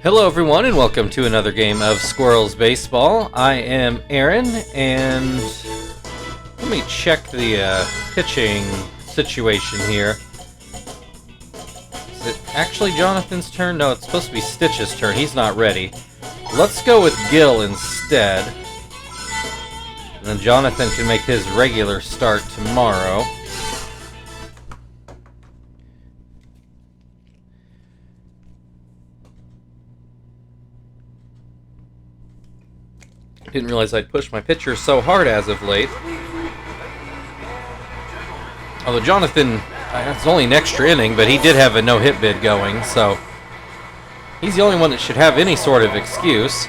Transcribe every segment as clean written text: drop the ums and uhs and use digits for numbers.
Hello everyone and welcome to another game of Squirrels Baseball. I am Aaron and let me check the pitching situation here. Is it actually Jonathan's turn? No, it's supposed to be Stitch's turn. He's not ready. Let's go with Gil instead. And then Jonathan can make his regular start tomorrow. Didn't realize I'd pushed my pitcher so hard as of late. Although Jonathan, it's only an extra inning, but he did have a no-hit bid going, so he's the only one that should have any sort of excuse.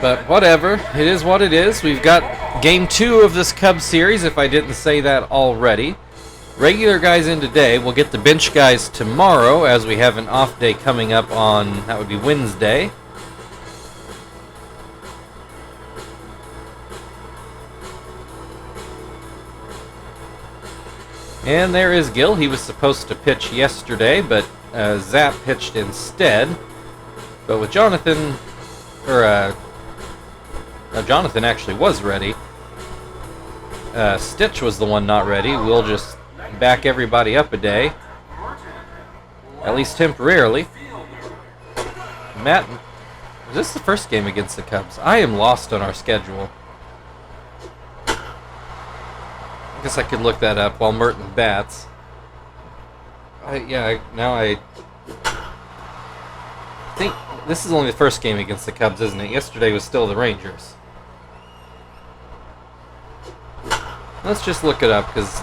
But whatever, it is what it is. We've got Game 2 of this Cubs series, if I didn't say that already. Regular guys in today. We'll get the bench guys tomorrow as we have an off day coming up on, that would be Wednesday. And there is Gil. He was supposed to pitch yesterday, but Zap pitched instead. But with Jonathan, Jonathan actually was ready. Stitch was the one not ready. We'll just back everybody up a day, at least temporarily. Matt, is this the first game against the Cubs? I am lost on our schedule. I guess I could look that up while Merton bats. Now I think this is only the first game against the Cubs, isn't it? Yesterday was still the Rangers. Let's just look it up, because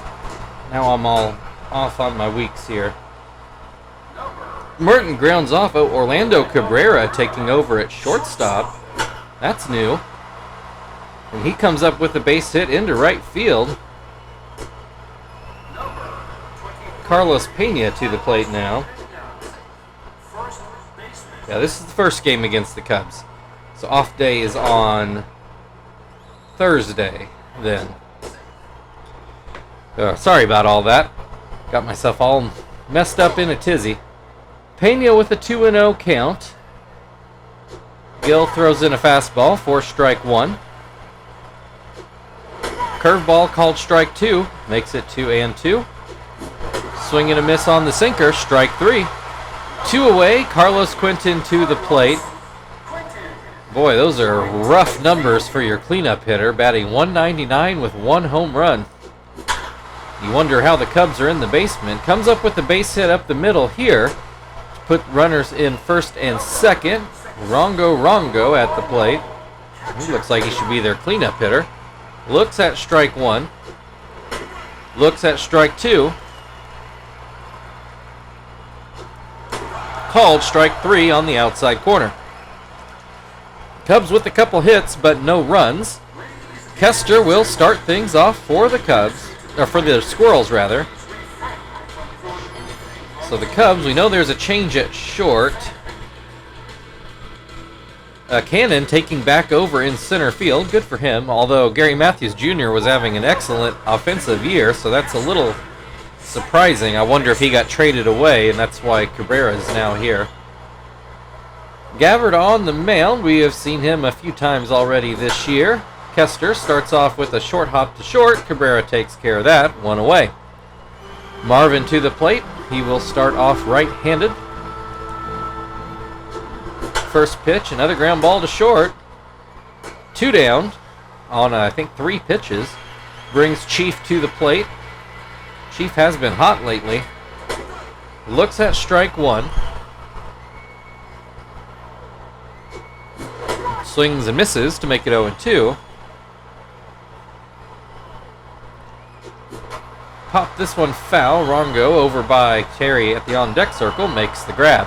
now I'm all off on my weeks here. Merton grounds off. Oh, Orlando Cabrera taking over at shortstop. That's new. And he comes up with a base hit into right field. Carlos Pena to the plate now. Yeah, this is the first game against the Cubs. So off day is on Thursday then. Sorry about all that. Got myself all messed up in a tizzy. Pena with a 2-0 count. Gil throws in a fastball for strike one. Curveball called strike two. Makes it 2-2. Swing and a miss on the sinker. Strike three. Two away. Carlos Quinton to the plate. Boy, those are rough numbers for your cleanup hitter. Batting .199 with one home run. You wonder how the Cubs are in the basement. Comes up with the base hit up the middle here. Put runners in first and second. Rongo at the plate. He looks like he should be their cleanup hitter. Looks at strike one. Looks at strike two. Called strike three on the outside corner. Cubs with a couple hits, but no runs. Kester will start things off for the Cubs. Or for the Squirrels, rather. So the Cubs, we know there's a change at short. Cannon taking back over in center field. Good for him. Although Gary Matthews Jr. was having an excellent offensive year, so that's a little surprising. I wonder if he got traded away, and that's why Cabrera is now here. Gabbard on the mound. We have seen him a few times already this year. Kester starts off with a short hop to short. Cabrera takes care of that. One away. Marvin to the plate. He will start off right-handed. First pitch, another ground ball to short. Two down on, I think, 3 pitches. Brings Chief to the plate. Chief has been hot lately. Looks at strike one. Swings and misses to make it 0-2. Pop this one foul. Rongo over by Terry at the on-deck circle makes the grab.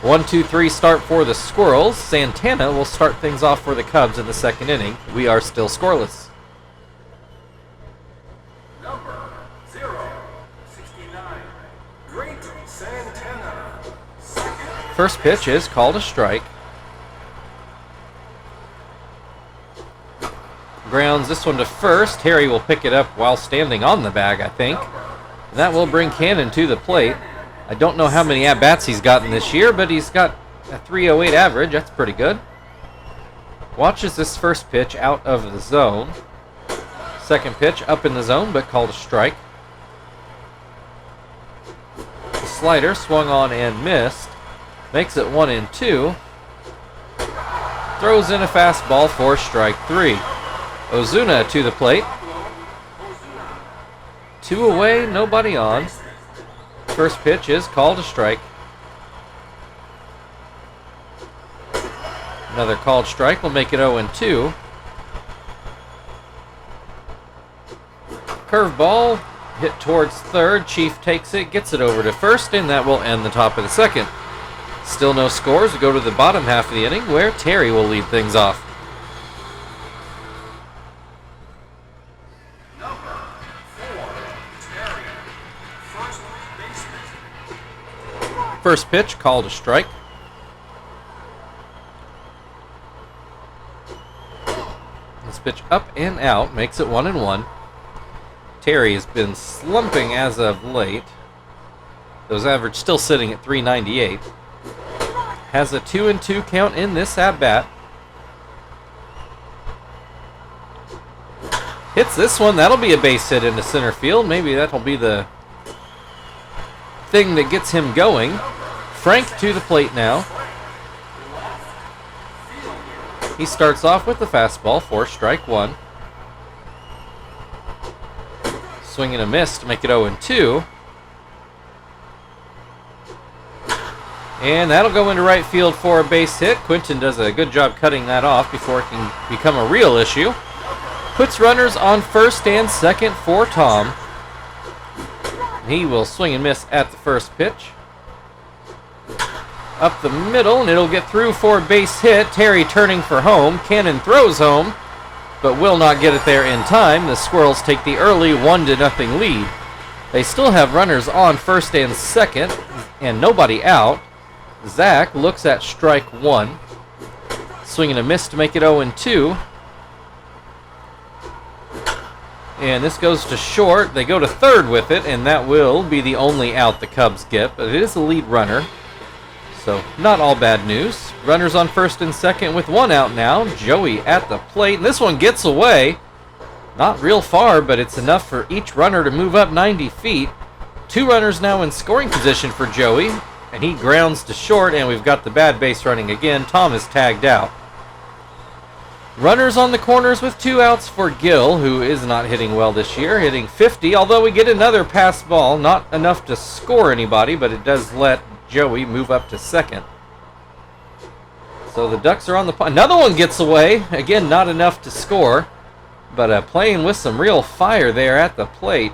1-2-3 start for the Squirrels. Santana will start things off for the Cubs in the second inning. We are still scoreless. Number 069, Great Santana. First pitch is called a strike. Grounds this one to first. Terry will pick it up while standing on the bag, I think. And that will bring Cannon to the plate. I don't know how many at-bats he's gotten this year, but he's got a 308 average. That's pretty good. Watches this first pitch out of the zone. Second pitch up in the zone, but called a strike. The slider swung on and missed. Makes it 1-2. Throws in a fastball for strike 3. Ozuna to the plate. 2 away, nobody on. First pitch is called a strike. Another called strike will make it 0-2. Curveball hit towards third. Chief takes it, gets it over to first, and that will end the top of the second. Still no scores. We go to the bottom half of the inning where Terry will lead things off. First pitch called a strike. This pitch up and out makes it 1-1. Terry has been slumping as of late. Those average still sitting at 398. Has a 2-2 count in this at-bat. Hits this one. That'll be a base hit into center field. Maybe that'll be the thing that gets him going. Frank to the plate now. He starts off with the fastball for strike 1. Swing and a miss to make it 0-2. And that'll go into right field for a base hit. Quinton does a good job cutting that off before it can become a real issue. Puts runners on first and second for Tom. He will swing and miss at the first pitch. Up the middle, and it'll get through for a base hit. Terry turning for home. Cannon throws home, but will not get it there in time. The Squirrels take the early 1-0 lead. They still have runners on first and second, and nobody out. Zach looks at strike 1. Swing and a miss to make it 0-2. And this goes to short. They go to third with it, and that will be the only out the Cubs get. But it is the lead runner, so not all bad news. Runners on first and second with 1 out now. Joey at the plate. And this one gets away. Not real far, but it's enough for each runner to move up 90 feet. 2 runners now in scoring position for Joey. And he grounds to short, and we've got the bad base running again. Tom is tagged out. Runners on the corners with 2 outs for Gill, who is not hitting well this year, hitting 50, although we get another pass ball. Not enough to score anybody, but it does let Joey move up to second. So the Ducks are on the... Another one gets away. Again, not enough to score, but playing with some real fire there at the plate.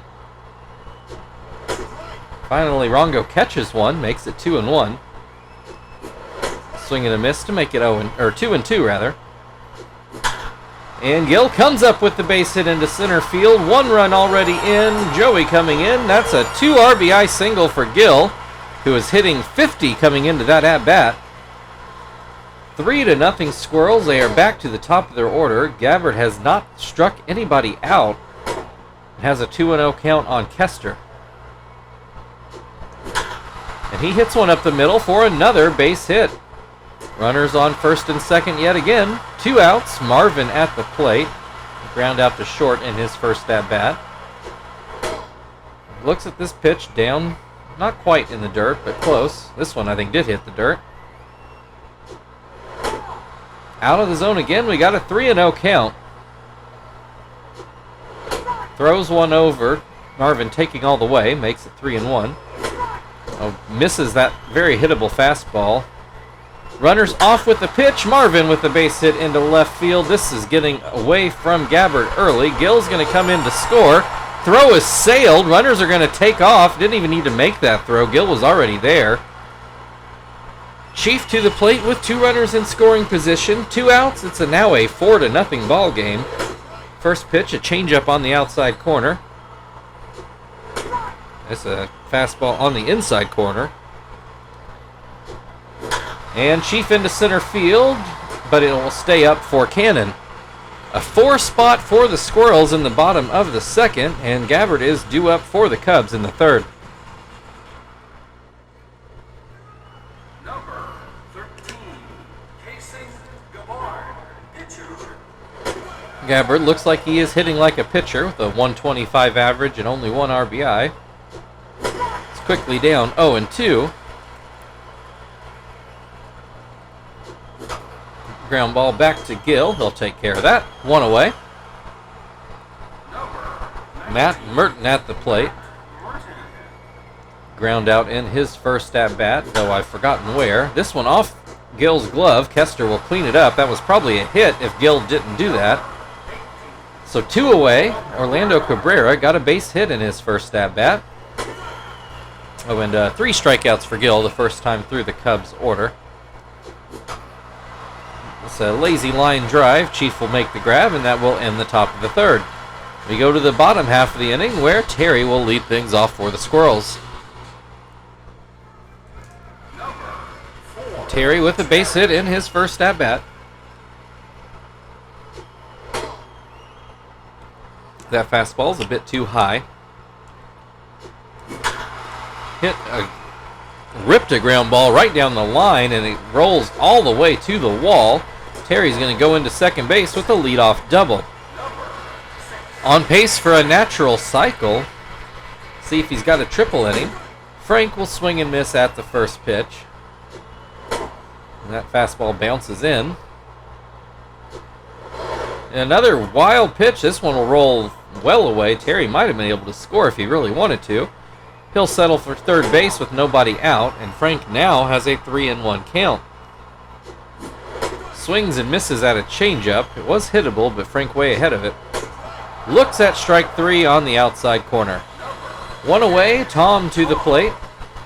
Finally, Rongo catches one, makes it 2-1. Swing and a miss to make it 2-2 rather. And Gill comes up with the base hit into center field. 1 run already in. Joey coming in. That's a 2 RBI single for Gill, who is hitting 50 coming into that at-bat. 3-0 Squirrels. They are back to the top of their order. Gabbard has not struck anybody out. Has a 2-0 count on Kester. And he hits one up the middle for another base hit. Runners on first and second yet again. 2 outs. Marvin at the plate. Ground out to short in his first at-bat. Looks at this pitch down. Not quite in the dirt, but close. This one I think did hit the dirt. Out of the zone again. We got a 3-0 count. Throws one over. Marvin taking all the way. Makes it 3-1. Misses that very hittable fastball. Runners off with the pitch. Marvin with the base hit into left field. This is getting away from Gabbard early. Gill's going to come in to score. Throw is sailed. Runners are going to take off. Didn't even need to make that throw. Gill was already there. Chief to the plate with 2 runners in scoring position. 2 outs. It's now a 4-0 ball game. First pitch, a changeup on the outside corner. That's a fastball on the inside corner. And Chief into center field, but it will stay up for Cannon. A 4 spot for the Squirrels in the bottom of the second, and Gabbard is due up for the Cubs in the third. Number 13, Casing Gabbard, pitcher. Gabbard looks like he is hitting like a pitcher with a 125 average and only 1 RBI. It's quickly down 0-2. Ground ball back to Gill. He'll take care of that. 1 away. Matt Merton at the plate. Ground out in his first at bat, though I've forgotten where. This one off Gill's glove. Kester will clean it up. That was probably a hit if Gill didn't do that. So 2 away. Orlando Cabrera got a base hit in his first at bat. Oh, and 3 strikeouts for Gill the first time through the Cubs order. It's a lazy line drive. Chief will make the grab, and that will end the top of the third. We go to the bottom half of the inning, where Terry will lead things off for the Squirrels. Terry with a base hit in his first at-bat. That fastball's a bit too high. Ripped a ground ball right down the line, and it rolls all the way to the wall. Terry's going to go into second base with a leadoff double. On pace for a natural cycle. See if he's got a triple in him. Frank will swing and miss at the first pitch. And that fastball bounces in. And another wild pitch. This one will roll well away. Terry might have been able to score if he really wanted to. He'll settle for third base with nobody out, and Frank now has a 3-1 count. Swings and misses at a changeup. It was hittable, but Frank way ahead of it. Looks at strike 3 on the outside corner. 1 away, Tom to the plate.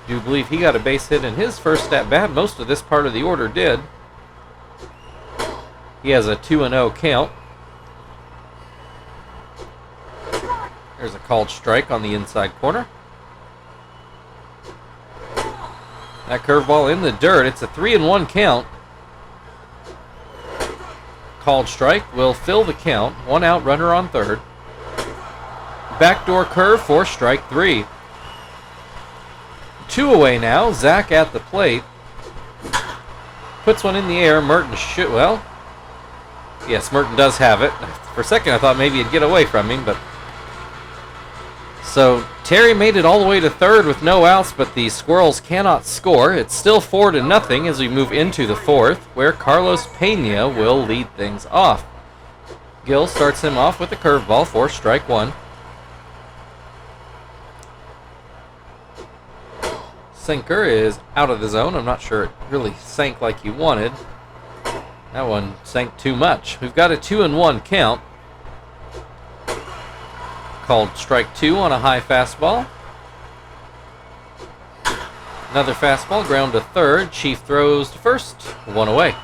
Do believe he got a base hit in his first at-bat. Most of this part of the order did. He has a 2-0 count. There's a called strike on the inside corner. That curveball in the dirt. It's a 3-1 count. Called strike will fill the count. 1 out, runner on third. Backdoor curve for strike 3. 2 away now. Zach at the plate. Puts one in the air. Merton should, well, yes, Merton does have it. For a second I thought maybe he'd get away from him, but so Terry made it all the way to third with no outs, but the Squirrels cannot score. It's still 4-0 as we move into the fourth, where Carlos Pena will lead things off. Gill starts him off with a curveball for strike 1. Sinker is out of the zone. I'm not sure it really sank like he wanted. That one sank too much. We've got a 2-1 count. Called strike 2 on a high fastball. Another fastball, ground to third. Chief throws to first. 1 away.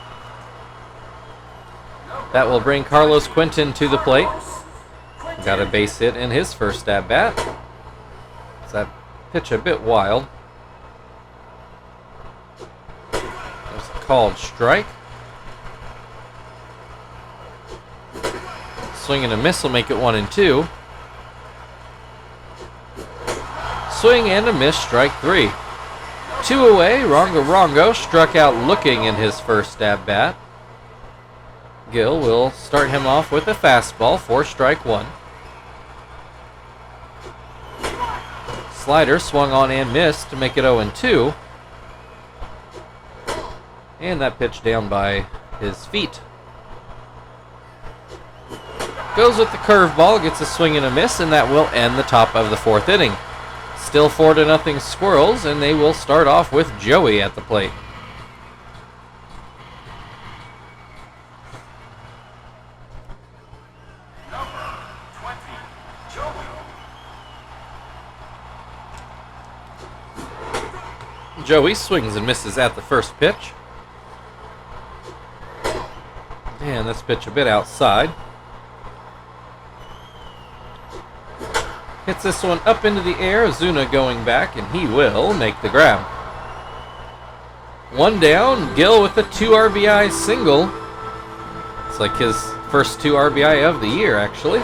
That will bring Carlos Quinton to the plate. Got a base hit in his first at-bat. Is that pitch a bit wild? There's a called strike. Swing and a miss will make it 1-2. Swing and a miss, strike 3. 2 away, Rongo struck out looking in his first at-bat. Gill will start him off with a fastball for strike 1. Slider swung on and missed to make it 0-2. And that pitch down by his feet. Goes with the curveball, gets a swing and a miss, and that will end the top of the fourth inning. Still 4-0 Squirrels, and they will start off with Joey at the plate. Number 20, Joey. Joey swings and misses at the first pitch. And this pitch a bit outside. Hits this one up into the air. Ozuna going back, and he will make the grab. 1 down. Gill with a 2 RBI single. It's like his first 2 RBI of the year, actually.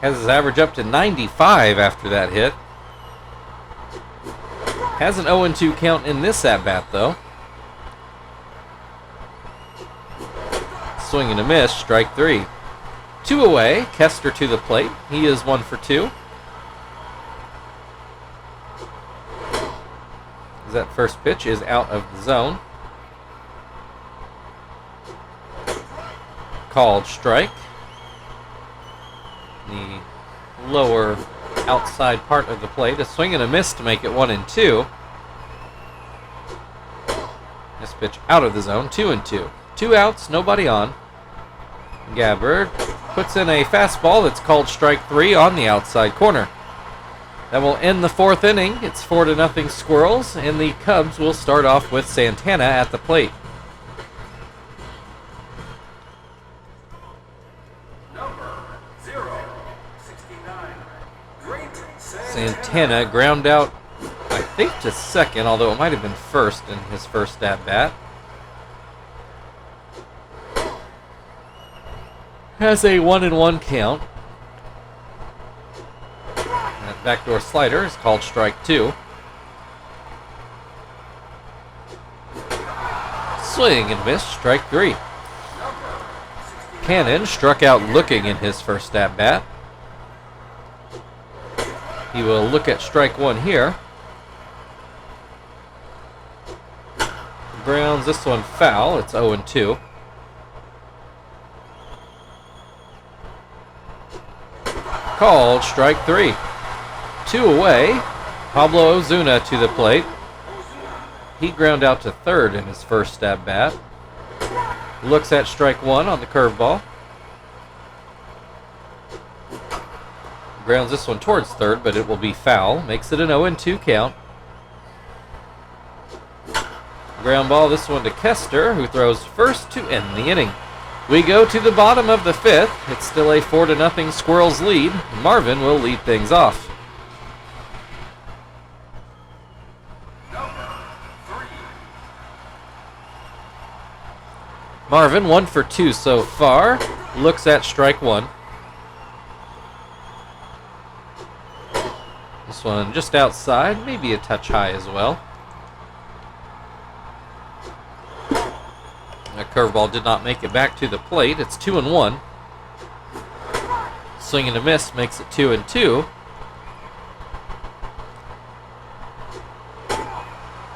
Has his average up to 95 after that hit. Has an 0-2 count in this at-bat, though. Swing and a miss, strike 3. 2 away, Kester to the plate. He is 1 for 2. That first pitch is out of the zone. Called strike. The lower outside part of the plate. A swing and a miss to make it 1-2. This pitch out of the zone, 2-2. 2 outs, nobody on. Gabbard puts in a fastball that's called strike 3 on the outside corner. That will end the 4th inning. It's 4-0 Squirrels, and the Cubs will start off with Santana at the plate. Number 069. Great Santana ground out, I think, to second, although it might have been first in his first at-bat. Has a 1-1 count. That backdoor slider is called strike 2. Swing and miss, strike 3. Cannon struck out looking in his first at-bat. He will look at strike 1 here. Grounds this one foul. It's 0-2. Called strike 3. 2 away. Pablo Ozuna to the plate. He ground out to third in his first at-bat. Looks at strike 1 on the curveball. Grounds this one towards third, but it will be foul. Makes it an 0-2 count. Ground ball this one to Kester, who throws first to end the inning. We go to the bottom of the 5th. It's still a 4-0 Squirrels lead. Marvin will lead things off. Number 3. Marvin 1 for 2 so far. Looks at strike 1. This one just outside, maybe a touch high as well. That curveball did not make it back to the plate. It's 2-1. Swing and a miss makes it 2-2.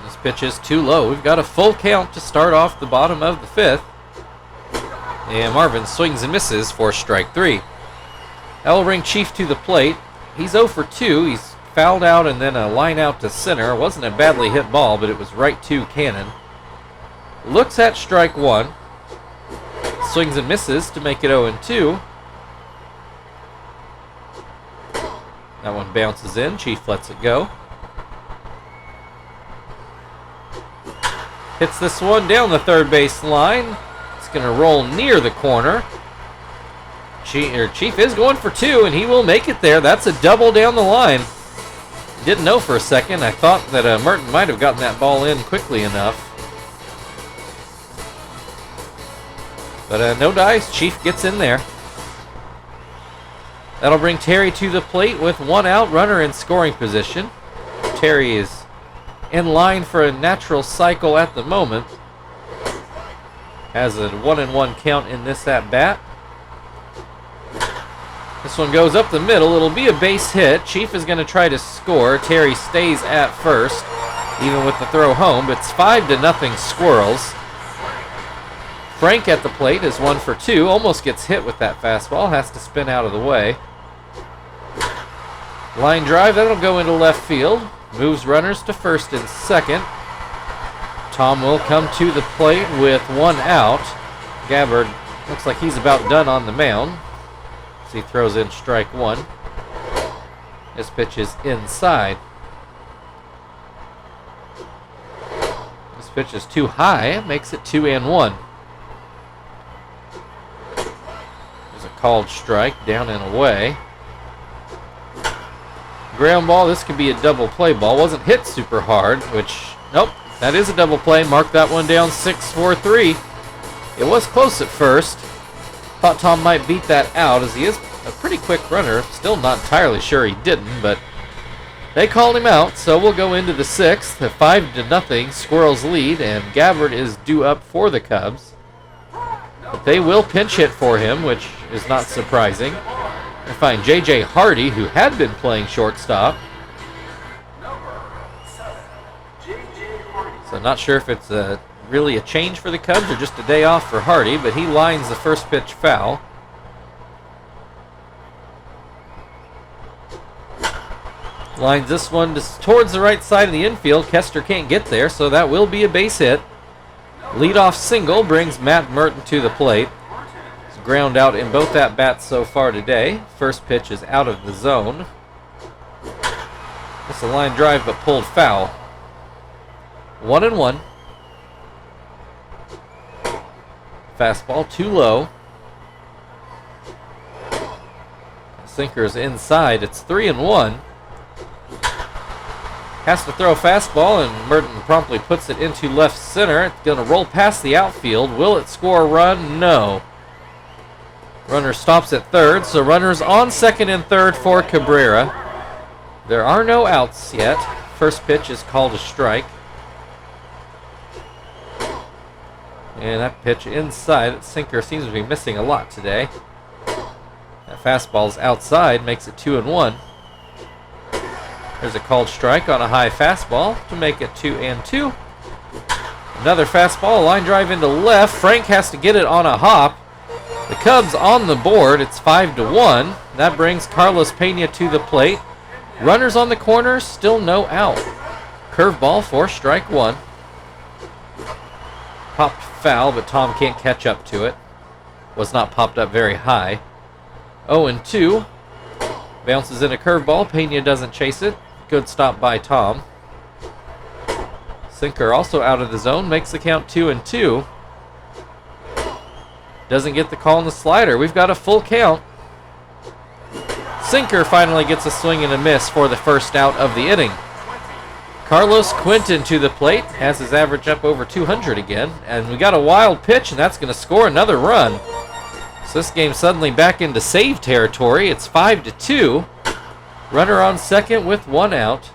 This pitch is too low. We've got a full count to start off the bottom of the 5th. And Marvin swings and misses for strike 3. That will bring Chief to the plate. He's 0 for 2. He's fouled out and then a line out to center. It wasn't a badly hit ball, but it was right to Cannon. Looks at strike 1. Swings and misses to make it 0-2. That one bounces in. Chief lets it go. Hits this one down the third base line. It's going to roll near the corner. Chief is going for 2, and he will make it there. That's a double down the line. Didn't know for a second. I thought that Merton might have gotten that ball in quickly enough. But no dice. Chief gets in there. That'll bring Terry to the plate with 1 out, runner in scoring position. Terry is in line for a natural cycle at the moment. Has a 1-1 count in this at-bat. This one goes up the middle. It'll be a base hit. Chief is going to try to score. Terry stays at first, even with the throw home. But it's 5-0 Squirrels. Frank at the plate is 1 for 2. Almost gets hit with that fastball. Has to spin out of the way. Line drive. That'll go into left field. Moves runners to first and second. Tom will come to the plate with 1 out. Gabbard looks like he's about done on the mound. As he throws in strike 1. This pitch is inside. This pitch is too high. It makes it 2-1. Called strike, down and away. Ground ball, this could be a double play ball. Wasn't hit super hard, which, nope, that is a double play. Mark that one down, 6-4-3. It was close at first. Thought Tom might beat that out, as he is a pretty quick runner. Still not entirely sure he didn't, but They called him out, so we'll go into the 6th. A 5-0 Squirrels lead, and Gabbard is due up for the Cubs. But they will pinch hit for him, which is not surprising. They find J.J. Hardy, who had been playing shortstop. So not sure if it's really a change for the Cubs or just a day off for Hardy, but he lines the first pitch foul. Lines this one towards the right side of the infield. Kester can't get there, so that will be a base hit. Leadoff single brings Matt Merton to the plate. It's ground out in both at-bats so far today. First pitch is out of the zone. It's a line drive, but pulled foul. 1-1. Fastball too low. Sinker is inside. It's 3-1. Has to throw a fastball, and Merton promptly puts it into left center. It's going to roll past the outfield. Will it score a run? No. Runner stops at third, so runners on second and third for Cabrera. There are no outs yet. First pitch is called a strike. And that pitch inside. That sinker seems to be missing a lot today. That fastball's outside, makes it 2-1. There's a called strike on a high fastball to make it 2-2. Another fastball, a line drive into left. Frank has to get it on a hop. The Cubs on the board. It's 5-1. That brings Carlos Pena to the plate. Runners on the corner, still no out. Curveball for strike one. Popped foul, but Tom can't catch up to it. Was not popped up very high. 0-2. Bounces in a curveball. Pena doesn't chase it. Good stop by Tom. Sinker also out of the zone. Makes the count 2-2. Doesn't get the call on the slider. We've got a full count. Sinker finally gets a swing and a miss for the first out of the inning. Carlos Quinton to the plate. Has his average up over 200 again. And we got a wild pitch, and that's going to score another run. So this game's suddenly back into save territory. It's 5-2. Runner on second with one out.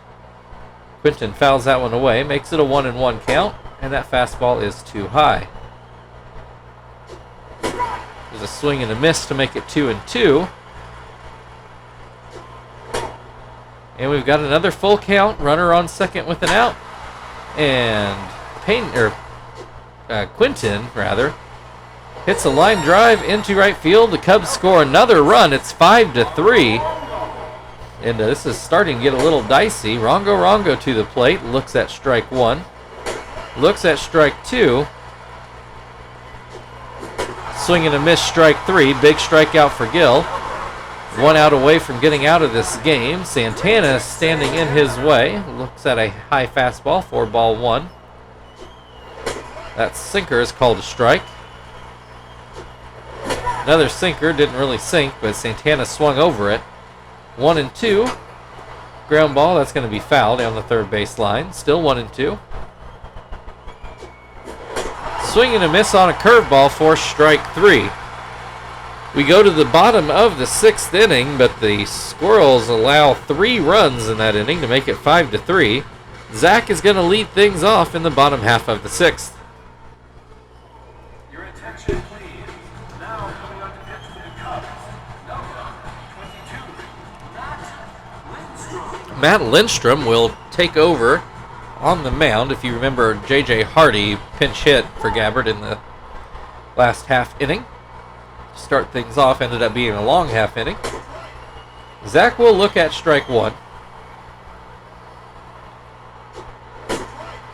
Quinton fouls that one away. Makes it a 1-1 count. And that fastball is too high. There's a swing and a miss to make it 2-2. And we've got another full count. Runner on second with an out. And Quinton, hits a line drive into right field. The Cubs score another run. It's 5-3. And this is starting to get a little dicey. Rongo to the plate. Looks at strike one. Looks at strike two. Swing and a miss, strike three. Big strikeout for Gill. One out away from getting out of this game. Santana standing in his way. Looks at a high fastball for ball one. That sinker is called a strike. Another sinker, didn't really sink, but Santana swung over it. 1-2. Ground ball, that's going to be foul down the third base line. Still 1-2. Swing and a miss on a curveball for strike three. We go to the bottom of the sixth inning, but the Squirrels allow 3 runs in that inning to make it 5-3. Zach is going to lead things off in the bottom half of the sixth. Your attention, please. Now coming on to pitch for the Cubs. Number 22, Matt Lindstrom will take over on the mound. If you remember, J.J. Hardy pinch hit for Gabbard in the last half inning. Start things off, ended up being a long half inning. Zach will look at strike one.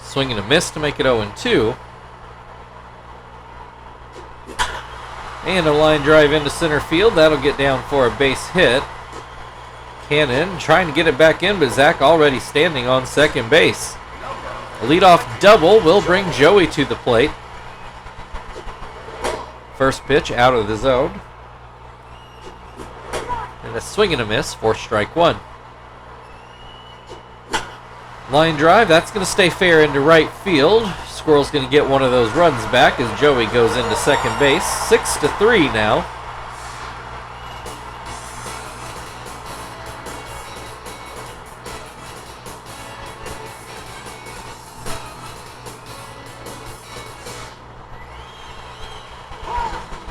Swing and a miss to make it 0-2. And a line drive into center field. That'll get down for a base hit. Cannon trying to get it back in, but Zach already standing on second base. A leadoff double will bring Joey to the plate. First pitch out of the zone. And a swing and a miss for strike one. Line drive, that's going to stay fair into right field. Squirrel's going to get one of those runs back as Joey goes into second base. 6-3 now.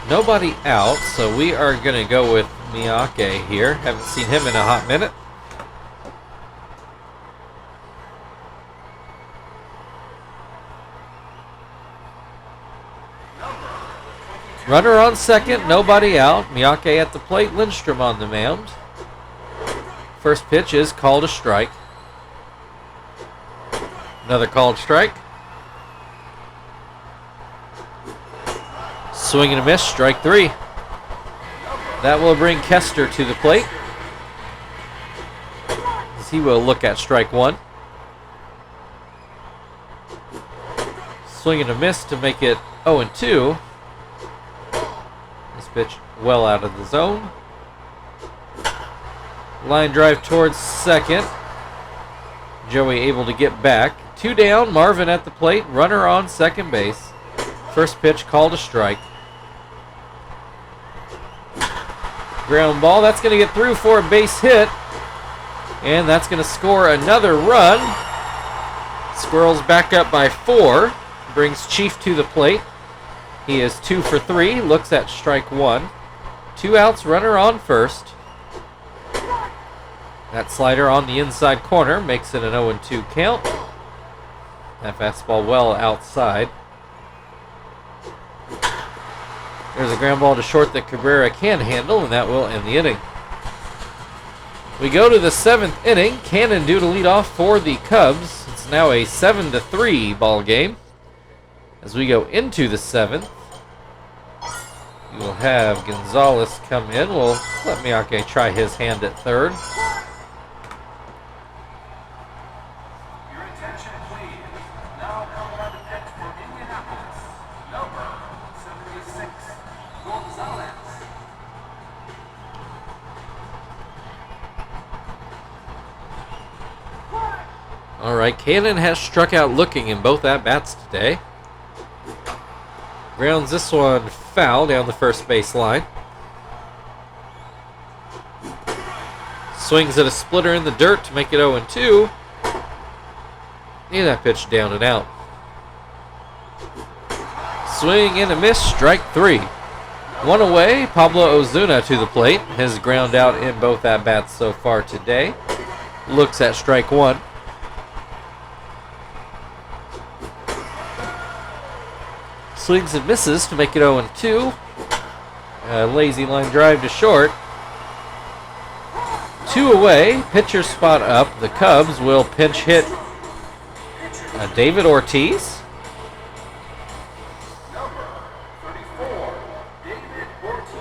Nobody out, so we are going to go with Miyake here. Haven't seen him in a hot minute. Runner on second, nobody out. Miyake at the plate, Lindstrom on the mound. First pitch is called a strike. Another called strike. Swing and a miss, strike 3. That will bring Kester to the plate, as he will look at strike 1. Swing and a miss to make it 0-2. This pitch well out of the zone. Line drive towards second. Joey able to get back. 2 down, Marvin at the plate, runner on second base. First pitch called a strike. Ground ball, that's going to get through for a base hit. And that's going to score another run. Squirrels back up by 4. Brings Chief to the plate. He is 2 for 3, looks at strike 1. 2 outs, runner on first. That slider on the inside corner makes it an 0-2 count. That fastball well outside. There's a ground ball to short that Cabrera can handle, and that will end the inning. We go to the 7th inning. Cannon due to lead off for the Cubs. It's now a 7-3 ball game. As we go into the 7th, we will have Gonzalez come in. We'll let Miyake try his hand at third. Your attention, please. Now coming on the pitch for Indianapolis, number 76, Gonzalez. All right, Cannon has struck out looking in both at-bats today. Grounds this one foul down the first base line. Swings at a splitter in the dirt to make it 0-2. And that pitch down and out. Swing and a miss, strike 3. 1 away, Pablo Ozuna to the plate. His ground out in both at-bats so far today. Looks at strike 1. Swings and misses to make it 0-2. A lazy line drive to short. 2 away, pitcher spot up. The Cubs will pinch hit David Ortiz.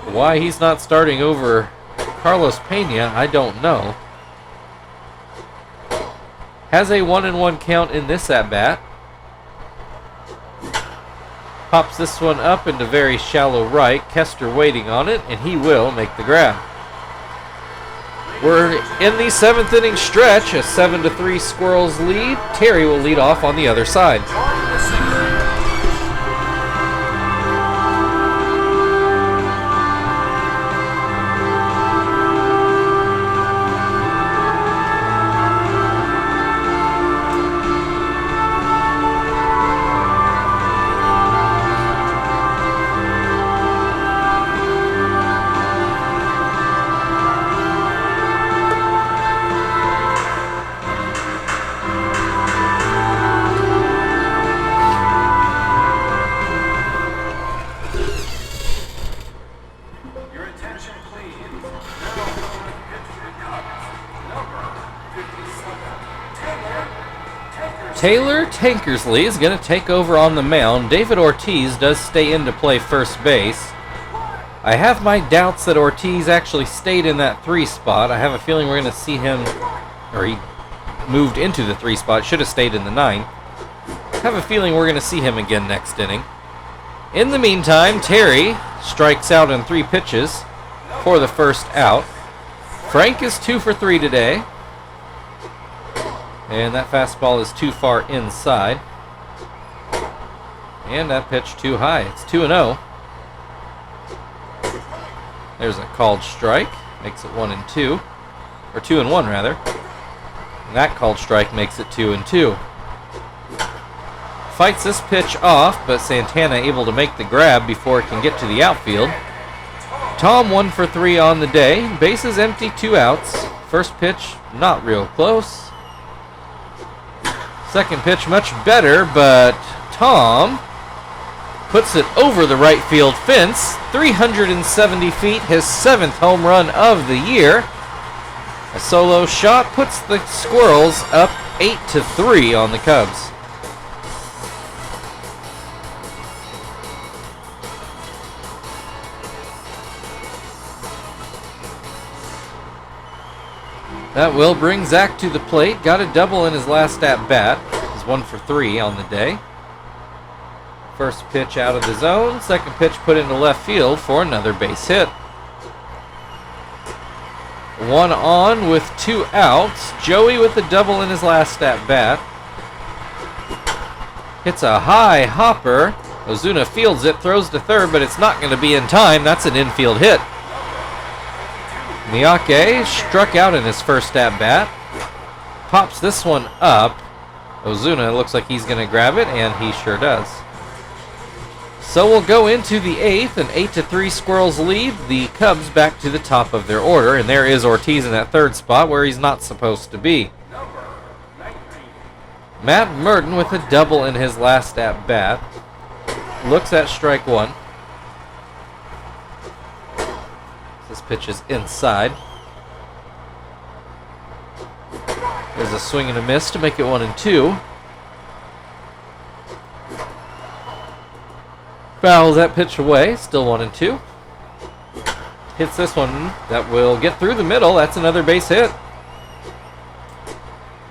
Why he's not starting over Carlos Pena, I don't know. Has a 1-1 count in this at-bat. Pops this one up into very shallow right. Kester waiting on it, and he will make the grab. We're in the 7th inning stretch, a 7-3 Squirrels lead. Terry will lead off on the other side. Taylor Tankersley is going to take over on the mound. David Ortiz does stay in to play first base. I have my doubts that Ortiz actually stayed in that 3 spot. I have a feeling we're going to see him, or he moved into the 3 spot, should have stayed in the 9. I have a feeling we're going to see him again next inning. In the meantime, Terry strikes out in 3 pitches for the first out. Frank is 2 for 3 today. And that fastball is too far inside. And that pitch too high. It's 2-0. There's a called strike. Makes it 1-2. Or 2-1 rather. And that called strike makes it 2-2. Fights this pitch off, but Santana able to make the grab before it can get to the outfield. Tom 1 for 3 on the day. Bases empty, 2 outs. First pitch, not real close. Second pitch, much better, but Tom puts it over the right field fence. 370 feet, his 7th home run of the year. A solo shot puts the Squirrels up 8-3 on the Cubs. That will bring Zach to the plate. Got a double in his last at-bat. He's 1 for 3 on the day. First pitch out of the zone. Second pitch put into left field for another base hit. 1 on with 2 outs. Joey with a double in his last at-bat. Hits a high hopper. Ozuna fields it, throws to third, but it's not going to be in time. That's an infield hit. Miyake struck out in his first at-bat. Pops this one up. Ozuna looks like he's going to grab it, and he sure does. So we'll go into the 8th, an 8-3 Squirrels lead. The Cubs back to the top of their order, and there is Ortiz in that third spot where he's not supposed to be. Matt Merton with a double in his last at-bat. Looks at strike 1. This pitch is inside. There's a swing and a miss to make it 1-2. Fouls that pitch away, still 1-2. Hits this one, that will get through the middle. That's another base hit.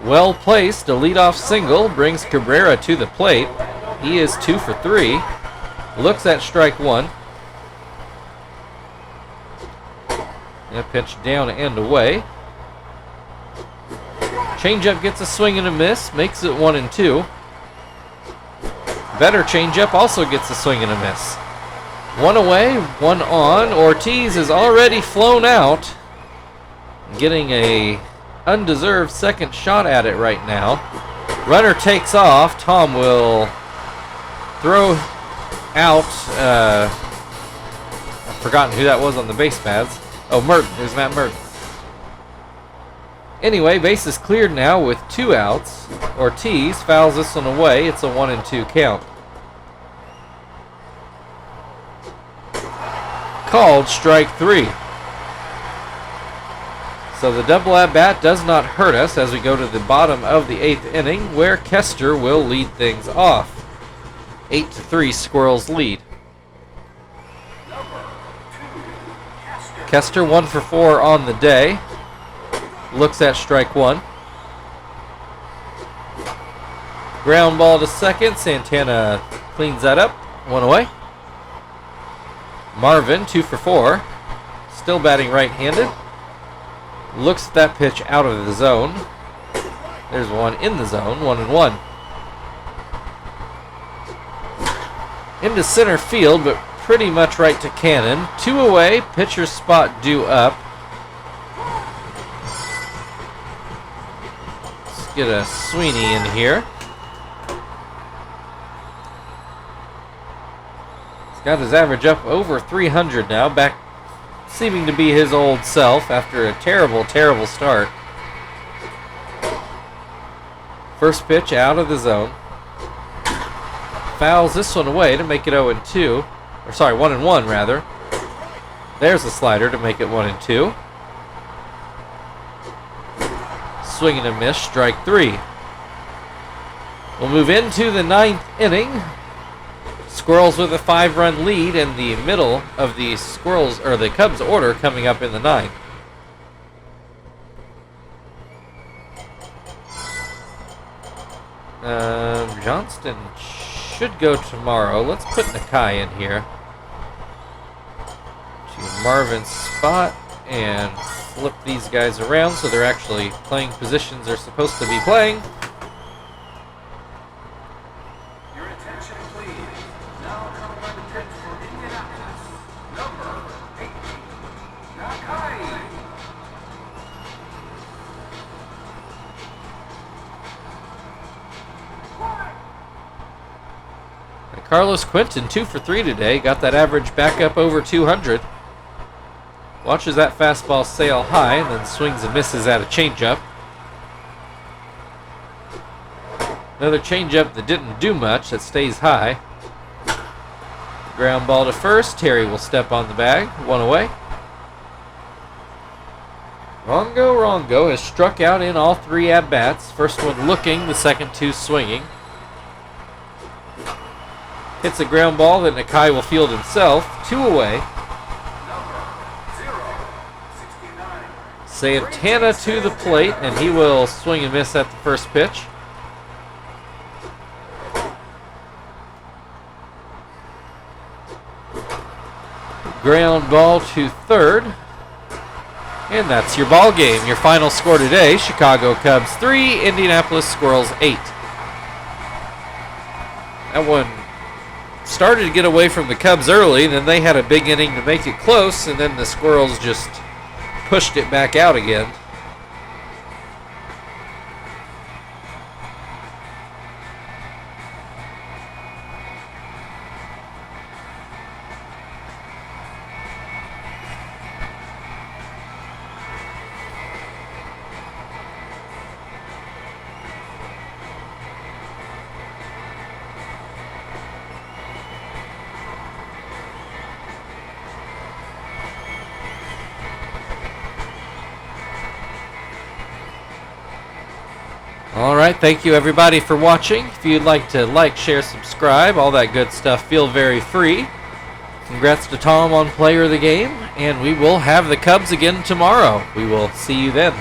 Well placed, a leadoff single brings Cabrera to the plate. He is 2 for 3. Looks at strike 1. And a pitch down and away. Changeup gets a swing and a miss, makes it 1-2. Better changeup also gets a swing and a miss. 1 away, 1 on. Ortiz is already flown out, getting a undeserved second shot at it right now. Runner takes off. Tom will throw out. I've forgotten who that was on the base paths. Oh, Merton. There's Matt Merton. Anyway, base is cleared now with 2 outs. Ortiz fouls this one away. It's a 1-2 count. Called strike 3. So the double at bat does not hurt us as we go to the bottom of the 8th inning, where Kester will lead things off. 8-3 Squirrels lead. Kester 1 for 4 on the day. Looks at strike 1. Ground ball to second. Santana cleans that up. 1 away. Marvin 2 for 4. Still batting right-handed. Looks at that pitch out of the zone. There's one in the zone. 1-1. Into center field, but pretty much right to Cannon. 2 away. Pitcher's spot due up. Let's get a Sweeney in here. He's got his average up over 300 now. Back seeming to be his old self after a terrible, terrible start. First pitch out of the zone. Fouls this one away to make it 0-2. Or sorry, 1-1 rather. There's a slider to make it 1-2. Swing and a miss, strike 3. We'll move into the 9th inning. Squirrels with a 5-run lead in the middle of the Squirrels or the Cubs order coming up in the 9th. Johnston should go tomorrow. Let's put Nakai in here to Marvin's spot and flip these guys around so they're actually playing positions they're supposed to be playing. Your attention, please. Now coming on the pitch for Indianapolis, number 18, Nakai. Carlos Quentin, 2 for 3 today. Got that average back up over 200. Watches that fastball sail high and then swings and misses at a changeup. Another changeup that didn't do much, that stays high. Ground ball to first. Terry will step on the bag. 1 away. Rongo has struck out in all 3 at-bats. First one looking, the second 2 swinging. Hits a ground ball that Nakai will field himself. 2 away. Santana to the plate, and he will swing and miss at the first pitch. Ground ball to third. And that's your ball game. Your final score today, Chicago Cubs 3, Indianapolis Squirrels 8. That one started to get away from the Cubs early, then they had a big inning to make it close, and then the Squirrels just pushed it back out again. All right, thank you everybody for watching. If you'd like to like, share, subscribe, all that good stuff, feel very free. Congrats to Tom on Player of the Game, and we will have the Cubs again tomorrow. We will see you then.